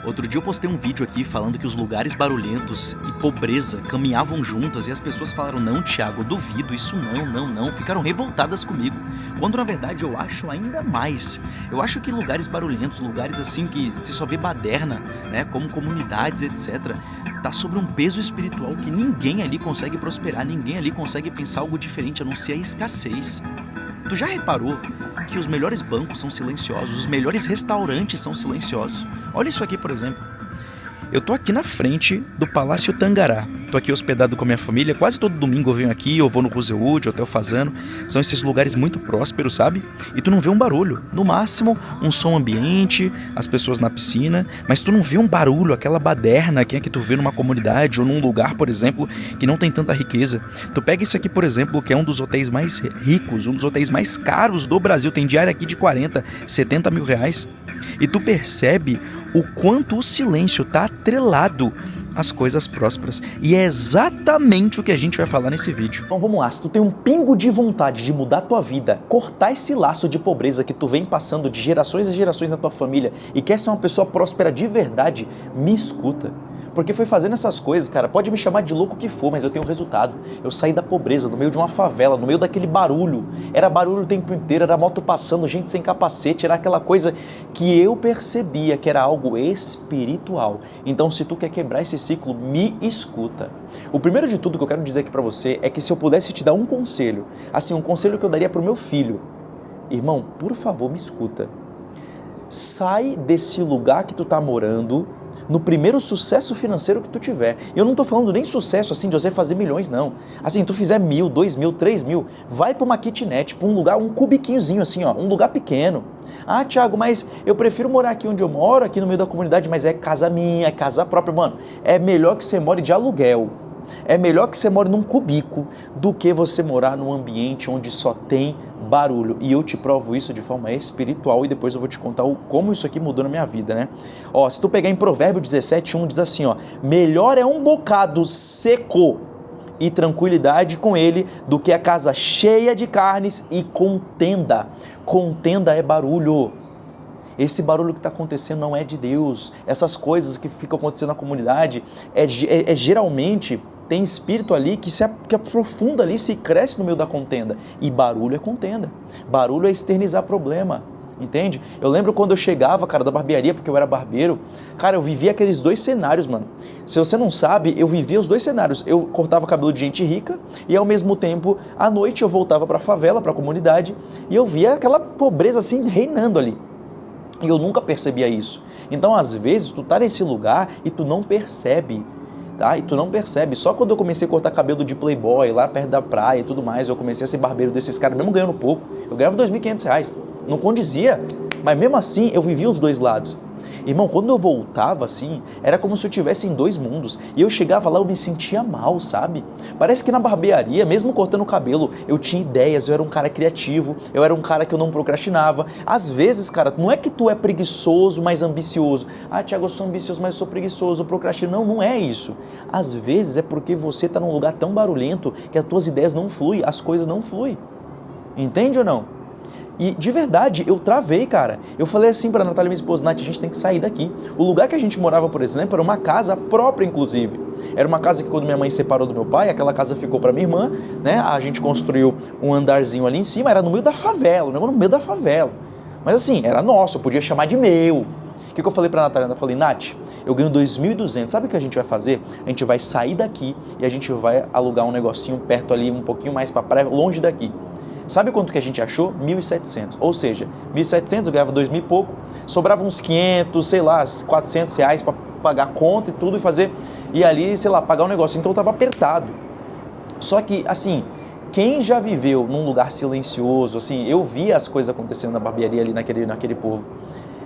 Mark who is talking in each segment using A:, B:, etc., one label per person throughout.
A: Outro dia eu postei um vídeo aqui falando que os lugares barulhentos e pobreza caminhavam juntas e as pessoas falaram: não, Thiago, eu duvido, isso não, ficaram revoltadas comigo. Quando na verdade eu acho ainda mais. Eu acho que lugares barulhentos, lugares assim que se só vê baderna, né, como comunidades, etc., tá sobre um peso espiritual que ninguém ali consegue prosperar, ninguém ali consegue pensar algo diferente a não ser a escassez. Tu já reparou que os melhores bancos são silenciosos, os melhores restaurantes são silenciosos? Olha isso aqui, por exemplo. Eu tô aqui na frente do Palácio Tangará. Tô aqui hospedado com a minha família. Quase todo domingo eu venho aqui, eu vou no Rosewood, Hotel Fazano. São esses lugares muito prósperos, sabe? E tu não vê um barulho. No máximo, um som ambiente, as pessoas na piscina. Mas tu não vê um barulho, aquela baderna que tu vê numa comunidade ou num lugar, por exemplo, que não tem tanta riqueza. Tu pega isso aqui, por exemplo, que é um dos hotéis mais ricos, um dos hotéis mais caros do Brasil. Tem diária aqui de 40, 70 mil reais. E tu percebe o quanto o silêncio está atrelado às coisas prósperas. E é exatamente o que a gente vai falar nesse vídeo. Então vamos lá, se tu tem um pingo de vontade de mudar a tua vida, cortar esse laço de pobreza que tu vem passando de gerações a gerações na tua família e quer ser uma pessoa próspera de verdade, me escuta. Porque foi fazendo essas coisas, cara, pode me chamar de louco que for, mas eu tenho resultado. Eu saí da pobreza, no meio de uma favela, no meio daquele barulho. Era barulho o tempo inteiro, era moto passando, gente sem capacete, era aquela coisa que eu percebia que era algo espiritual. Então, se tu quer quebrar esse ciclo, me escuta. O primeiro de tudo que eu quero dizer aqui pra você é que se eu pudesse te dar um conselho, assim, um conselho que eu daria pro meu filho, irmão, por favor, me escuta. Sai desse lugar que tu tá morando no primeiro sucesso financeiro que tu tiver. Eu não tô falando nem sucesso assim de você fazer milhões, não. Assim, tu fizer 1.000, 2.000, 3.000, vai pra uma kitnet, pra um lugar, um cubiquinhozinho assim, ó, um lugar pequeno. Ah, Thiago, mas eu prefiro morar aqui onde eu moro, aqui no meio da comunidade, mas é casa minha, é casa própria. Mano, é melhor que você more de aluguel. É melhor que você more num cubico do que você morar num ambiente onde só tem barulho. E eu te provo isso de forma espiritual e depois eu vou te contar como isso aqui mudou na minha vida, né? Ó, se tu pegar em Provérbio 17:1, diz assim, ó: melhor é um bocado seco e tranquilidade com ele do que a casa cheia de carnes e contenda. Contenda é barulho. Esse barulho que está acontecendo não é de Deus. Essas coisas que ficam acontecendo na comunidade geralmente tem espírito ali que aprofunda ali, se cresce no meio da contenda. E barulho é contenda. Barulho é externizar problema. Entende? Eu lembro quando eu chegava, cara, da barbearia, porque eu era barbeiro, cara, eu vivia aqueles dois cenários, mano. Se você não sabe, eu vivia os dois cenários. Eu cortava cabelo de gente rica e, ao mesmo tempo, à noite eu voltava pra favela, pra comunidade, e eu via aquela pobreza assim reinando ali. E eu nunca percebia isso. Então, às vezes, tu tá nesse lugar e tu não percebe, tá? E tu não percebe. Só quando eu comecei a cortar cabelo de playboy, lá perto da praia e tudo mais, eu comecei a ser barbeiro desses caras, mesmo ganhando pouco. Eu ganhava R$2.500. Não condizia, mas mesmo assim eu vivia os dois lados. Irmão, quando eu voltava assim, era como se eu estivesse em dois mundos. E eu chegava lá, eu me sentia mal, sabe? Parece que na barbearia, mesmo cortando o cabelo, eu tinha ideias, eu era um cara criativo, eu era um cara que eu não procrastinava. Às vezes, cara, não é que tu é preguiçoso, mas ambicioso. Ah, Thiago, eu sou ambicioso, mas eu sou preguiçoso, eu procrastino. Não, não é isso. Às vezes é porque você tá num lugar tão barulhento que as tuas ideias não fluem, as coisas não fluem. Entende ou não? E de verdade, eu travei, cara. Eu falei assim pra Natália, minha esposa: Nath, a gente tem que sair daqui. O lugar que a gente morava, por exemplo, era uma casa própria, inclusive. Era uma casa que, quando minha mãe separou do meu pai, aquela casa ficou pra minha irmã, né? A gente construiu um andarzinho ali em cima, era no meio da favela, o negócio no meio da favela. Mas assim, era nosso, eu podia chamar de meu. O que eu falei pra Natália? Eu falei: Nath, eu ganho 2.200, sabe o que a gente vai fazer? A gente vai sair daqui e a gente vai alugar um negocinho perto ali, um pouquinho mais pra praia, longe daqui. Sabe quanto que a gente achou? 1.700. Ou seja, 1.700, eu ganhava 2.000 e pouco, sobrava uns 500, sei lá, R$400 para pagar a conta e tudo e fazer, e ali, sei lá, pagar um negócio. Então eu tava apertado. Só que, assim, quem já viveu num lugar silencioso, assim, eu via as coisas acontecendo na barbearia ali naquele povo.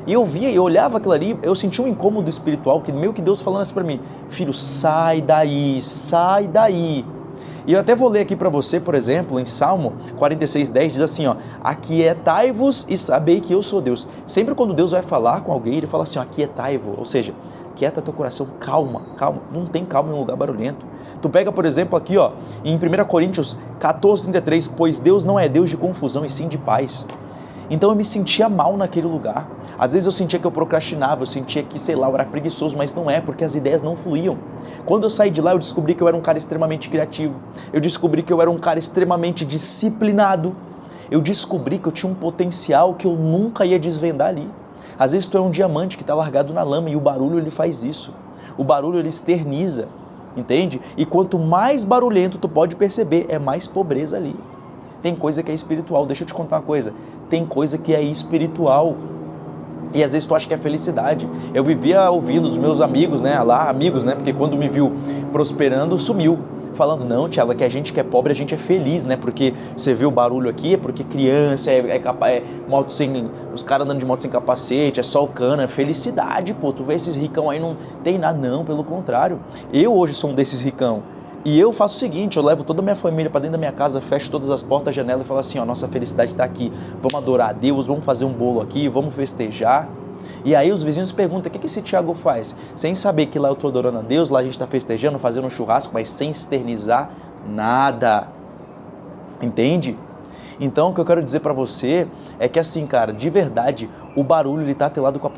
A: E eu via, eu olhava aquilo ali, eu sentia um incômodo espiritual, que meio que Deus falando assim pra mim: filho, sai daí, sai daí. E eu até vou ler aqui para você, por exemplo, em Salmo 46:10, diz assim, ó: aquietai-vos e sabei que eu sou Deus. Sempre quando Deus vai falar com alguém, ele fala assim, ó: aquietai-vos, ou seja, quieta teu coração, calma, calma, não tem calma em um lugar barulhento. Tu pega, por exemplo, aqui, ó, em 1 Coríntios 14:33, pois Deus não é Deus de confusão e sim de paz.
B: Então eu me sentia mal naquele lugar. Às vezes eu sentia que eu procrastinava, eu sentia que, sei lá, eu era preguiçoso, mas não é, porque as ideias não fluíam. Quando eu saí de lá, eu descobri que eu era um cara extremamente criativo. Eu descobri que eu era um cara extremamente disciplinado. Eu descobri que eu tinha um potencial que eu nunca ia desvendar ali. Às vezes tu é um diamante que está largado na lama e o barulho ele faz isso. O barulho ele externiza, entende? E quanto mais barulhento tu pode perceber, é mais pobreza ali. Tem coisa que é espiritual. Deixa eu te contar uma coisa. Tem coisa que é espiritual. E às vezes tu acha que é felicidade. Eu vivia ouvindo dos meus amigos, né? Lá, amigos, né? Porque quando me viu prosperando, sumiu. Falando, não, Thiago, é que a gente que é pobre, a gente é feliz, né? Porque você vê o barulho aqui, é porque criança, moto sem, os caras andando de moto sem capacete, é só o cano, é felicidade, pô. Tu vê esses ricão aí, não tem nada, não, pelo contrário. Eu hoje sou um desses ricão. E eu faço o seguinte, eu levo toda a minha família para dentro da minha casa, fecho todas as portas, janelas e falo assim, ó, nossa felicidade está aqui, vamos adorar a Deus, vamos fazer um bolo aqui, vamos festejar. E aí os vizinhos perguntam, o que esse Thiago faz? Sem saber que lá eu estou adorando a Deus, lá a gente está festejando, fazendo um churrasco, mas sem externizar nada. Entende? Então o que eu quero dizer para você é que assim, cara, de verdade, o barulho ele está atrelado com a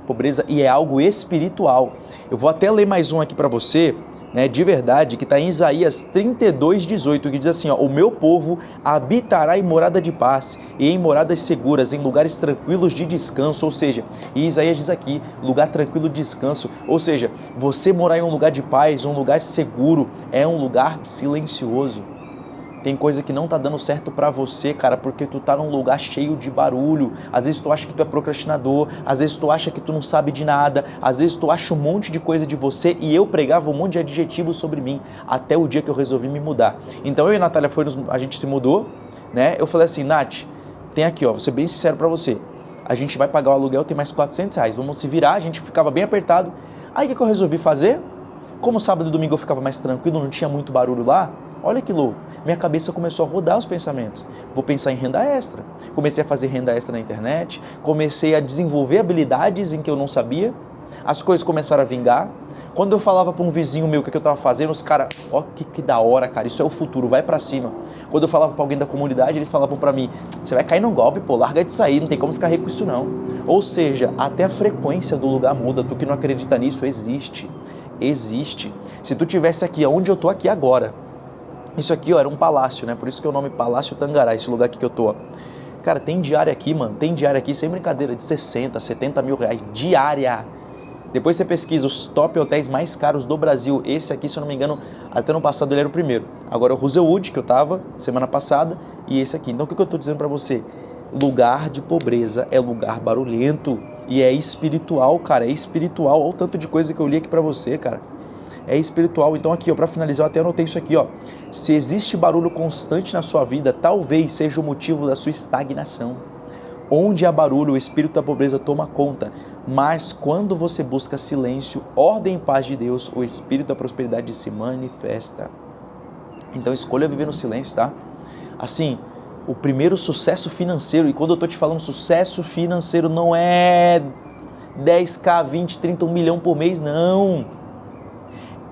B: pobreza e é algo espiritual. Eu vou até ler mais um aqui para você, né, de verdade, que está em Isaías 32:18, que diz assim, ó, o meu povo habitará em morada de paz e em moradas seguras, em lugares tranquilos de descanso, ou seja, e Isaías diz aqui, lugar tranquilo de descanso, ou seja, você morar em um lugar de paz, um lugar seguro, é um lugar silencioso. Tem coisa que não tá dando certo pra você, cara, porque tu tá num lugar cheio de barulho. Às vezes tu acha que tu é procrastinador, às vezes tu acha que tu não sabe de nada, às vezes tu acha um monte de coisa de você e eu pregava um monte de adjetivos sobre mim, até o dia que eu resolvi me mudar. Então eu e a Natália, a gente se mudou, né? Eu falei assim, Nath, tem aqui, ó, vou ser bem sincero pra você. A gente vai pagar o aluguel, tem mais R$400, vamos se virar, a gente ficava bem apertado. Aí o que eu resolvi fazer? Como sábado e domingo eu ficava mais tranquilo, não tinha muito barulho lá, olha que louco, minha cabeça começou a rodar os pensamentos. Vou pensar em renda extra. Comecei a fazer renda extra na internet, comecei a desenvolver habilidades em que eu não sabia, as coisas começaram a vingar. Quando eu falava para um vizinho meu o que eu estava fazendo, os caras, ó, que da hora, cara, isso é o futuro, vai para cima. Quando eu falava para alguém da comunidade, eles falavam para mim, você vai cair num golpe, pô, larga de sair, não tem como ficar rico com isso não. Ou seja, até a frequência do lugar muda, tu que não acredita nisso, existe. Se tu tivesse aqui, onde eu tô aqui agora, isso aqui, ó, era um palácio, né? Por isso que é o nome Palácio Tangará, esse lugar aqui que eu tô, ó. Cara, tem diária aqui, mano, sem brincadeira, de 60, 70 mil reais, diária. Depois você pesquisa os top hotéis mais caros do Brasil. Esse aqui, se eu não me engano, até no passado ele era o primeiro. Agora é o Rosewood, que eu tava semana passada, e esse aqui. Então o que eu tô dizendo pra você? Lugar de pobreza é lugar barulhento e é espiritual, cara, é espiritual. Olha o tanto de coisa que eu li aqui pra você, cara. É espiritual. Então aqui, ó, para finalizar, eu até anotei isso aqui, ó. Se existe barulho constante na sua vida, talvez seja o motivo da sua estagnação. Onde há barulho, o espírito da pobreza toma conta. Mas quando você busca silêncio, ordem e paz de Deus, o espírito da prosperidade se manifesta. Então escolha viver no silêncio, tá? Assim, o primeiro sucesso financeiro, e quando eu tô te falando sucesso financeiro, não é 10k, 20, 30, 1 milhão por mês, não.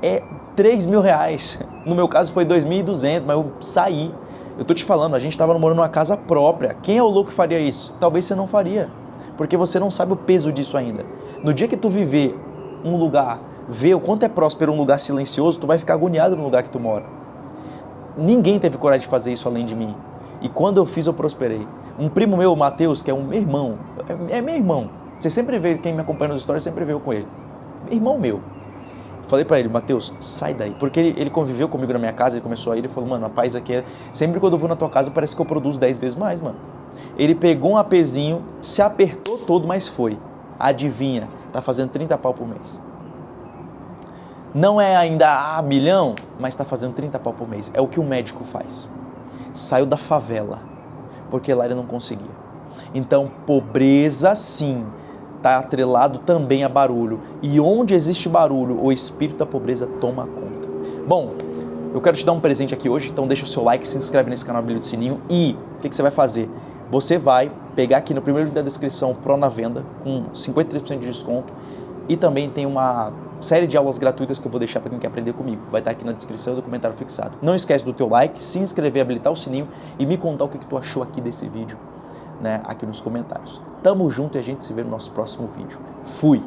B: É 3 mil reais. No meu caso foi 2.200, mas eu saí. Eu tô te falando, a gente estava morando numa casa própria. Quem é o louco que faria isso? Talvez você não faria, porque você não sabe o peso disso ainda. No dia que tu viver um lugar, ver o quanto é próspero um lugar silencioso, tu vai ficar agoniado no lugar que tu mora. Ninguém teve coragem de fazer isso além de mim. E quando eu fiz, eu prosperei. Um primo meu, o Matheus, que é um meu irmão, é meu irmão. Você sempre vê, quem me acompanha nas histórias, sempre vê eu com ele. Irmão meu. Falei pra ele, Matheus, sai daí. Porque ele conviveu comigo na minha casa, ele começou a ir, ele falou, mano, a paz aqui é... Sempre quando eu vou na tua casa, parece que eu produzo 10 vezes mais, mano. Ele pegou um APzinho, se apertou todo, mas foi. Adivinha, tá fazendo 30 pau por mês. Não é ainda milhão, mas tá fazendo 30 pau por mês. É o que o médico faz. Saiu da favela, porque lá ele não conseguia. Então, pobreza sim, está atrelado também a barulho. E onde existe barulho, o espírito da pobreza toma conta. Bom, eu quero te dar um presente aqui hoje, então deixa o seu like, se inscreve nesse canal, habilita o sininho e o que você vai fazer? Você vai pegar aqui no primeiro link da descrição o Pro na Venda com 53% de desconto e também tem uma série de aulas gratuitas que eu vou deixar para quem quer aprender comigo. Vai estar aqui na descrição e do comentário fixado. Não esquece do teu like, se inscrever, habilitar o sininho e me contar o que tu achou aqui desse vídeo. né, aqui nos comentários. Tamo junto e a gente se vê no nosso próximo vídeo. Fui!